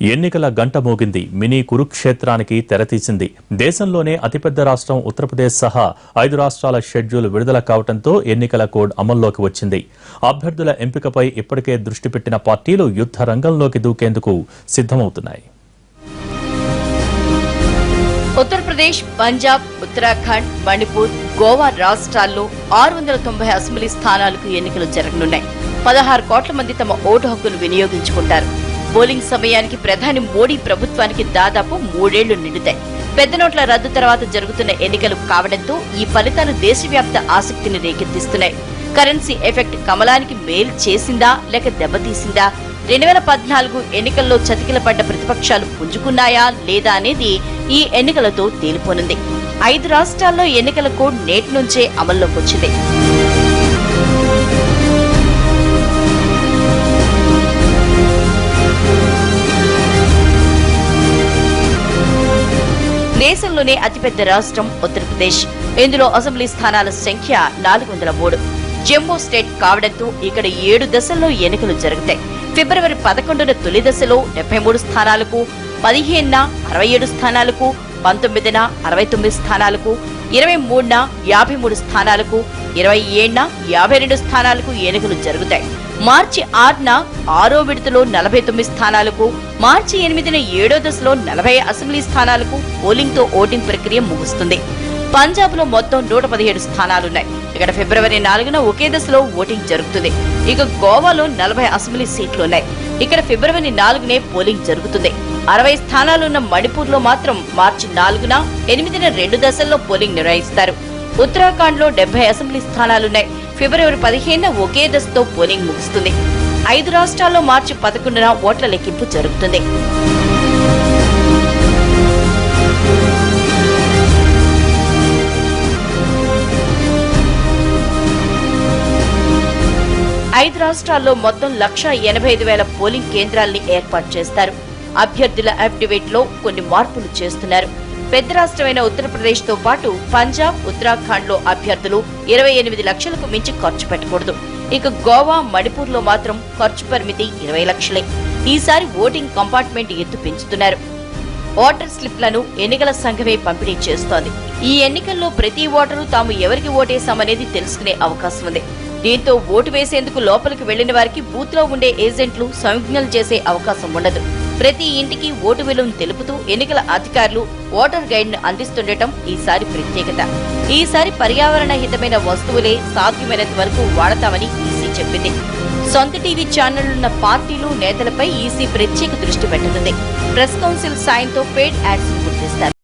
ఎన్నికల గంట మోగింది. మినీ కురుక్షేత్రానికి తెరతీసింది. దేశంలోనే అతిపెద్ద రాష్ట్రం ఉత్తరప్రదేశ్ సహా 5 రాష్ట్రాల షెడ్యూల్ విడుదల కావడంతో ఎన్నికల కోడ్ అమల్లోకి వచ్చింది. అభ్యర్థుల ఎంపికపై ఇప్పటికే దృష్టి పెట్టిన పార్టీలు యుద్ధ రంగంలోకి దూకేందుకు సిద్ధమవుతున్నాయి. ఉత్తరప్రదేశ్, పంజాబ్, ఉత్తరాఖండ్, మణిపూర్, గోవా రాష్ట్రాల్లో 690 అసెంబ్లీ స్థానాలకు ఎన్నికలు జరగనున్నాయి. 16 కోట్ల మంది తమ ఓటు హక్కును వినియోగించుకుంటారు. పోలింగ్ సమయానికి ప్రధాని మోడీ ప్రభుత్వానికి దాదాపు 3 ఏళ్లు నిండుతాయి. పెద్ద నోట్ల రద్దు తర్వాత జరుగుతున్న ఎన్నికలు కావడంతో ఈ ఫలితాలు దేశవ్యాప్త ఆసక్తిని రేకెత్తిస్తున్నాయి. కరెన్సీ ఎఫెక్ట్ కమలానికి మేలు చేసిందా లేక దెబ్బతీసిందా? 2014 ఎన్నికల్లో చతికిలపడ్డ ప్రతిపక్షాలు పుంజుకున్నాయా లేదా అనేది ఈ ఎన్నికలతో తేలిపోనుంది. 5 రాష్ట్రాల్లో ఎన్నికల కోడ్ నేటి నుంచే అమల్లోకి వచ్చింది. దేశంలోనే అతిపెద్ద రాష్ట్రం ఉత్తరప్రదేశ్. ఇందులో అసెంబ్లీ స్థానాల సంఖ్య 403. జమ్మూ స్టేట్ కావడంతో ఇక్కడ 7 దశల్లో ఎన్నికలు జరుగుతాయి. ఫిబ్రవరి 11న తొలి దశలో 73 స్థానాలకు, 15న 67 స్థానాలకు, 19న 69 స్థానాలకు, 23న 53 స్థానాలకు, 27న 52 స్థానాలకు ఎన్నికలు జరుగుతాయి. మార్చి 6న 6వ విడతలో 49 స్థానాలకు, మార్చి 8న 7వ దశలో 40 అసెంబ్లీ స్థానాలకు పోలింగ్ తో ఓటింగ్ ప్రక్రియ ముగుస్తుంది. పంజాబ్ లో మొత్తం 117 స్థానాలున్నాయి. ఇక్కడ ఫిబ్రవరి 4న ఒకే దశలో ఓటింగ్ జరుగుతుంది. ఇక గోవాలో 40 అసెంబ్లీ సీట్లున్నాయి. ఇక్కడ ఫిబ్రవరి 4నే పోలింగ్ జరుగుతుంది. 60 స్థానాలున్న మణిపూర్ లో మాత్రం మార్చి 4న, 8న 2 దశల్లో పోలింగ్ నిర్వహిస్తారు. ఉత్తరాఖండ్ లో 70 అసెంబ్లీ స్థానాలున్నాయి. ఫిబ్రవరి 15న ఒకే దశతో పోలింగ్ ముగుస్తుంది. 5 రాష్ట్రాల్లో మార్చి 11న ఓట్ల లెక్కింపు జరుగుతుంది. ఐదు రాష్ట్రాల్లో మొత్తం 1,85,000 పోలింగ్ కేంద్రాల్ని ఏర్పాటు చేస్తారు. అభ్యర్థుల అఫిడవిట్ లో కొన్ని మార్పులు చేస్తున్నారు. పెద్ద రాష్ట్రమైన ఉత్తరప్రదేశ్ తో పాటు పంజాబ్, ఉత్తరాఖండ్ లో అభ్యర్థులు 28 లక్షలకు మించి ఖర్చు పెట్టకూడదు. ఇక గోవా, మణిపూర్ లో మాత్రం ఖర్చు పరిమితి 20 లక్షలే. ఈసారి ఓటింగ్ కంపార్ట్మెంట్ ఎత్తు పెంచుతున్నారు. ఓటర్ స్లిప్లను ఎన్నికల సంఘమే పంపిణీ చేస్తోంది. ఈ ఎన్నికల్లో ప్రతి ఓటరు తాము ఎవరికి ఓటేశామనేది తెలుసుకునే అవకాశం ఉంది. దీంతో ఓటు వేసేందుకు లోపలికి వెళ్లిన వారికి బూత్ లో ఉండే ఏజెంట్లు సంజ్ఞలు చేసే అవకాశం ఉండదు. ప్రతి ఇంటికి ఓటు విలువను తెలుపుతూ ఎన్నికల అధికారులు ఓటర్ గైడ్ ను అందిస్తుండటం ఈసారి ప్రత్యేకత. ఈసారి పర్యావరణ హితమైన వస్తువులే సాధ్యమైనంత వరకు వాడతామని ఈసీ చెప్పింది. సొంత టీవీ ఛానళ్లున్న పార్టీలు, నేతలపై ఈసీ ప్రత్యేక దృష్టి పెట్టనుంది. ప్రెస్ కౌన్సిల్ సాయంతో పెయిడ్ యాడ్స్ గుర్తిస్తారు.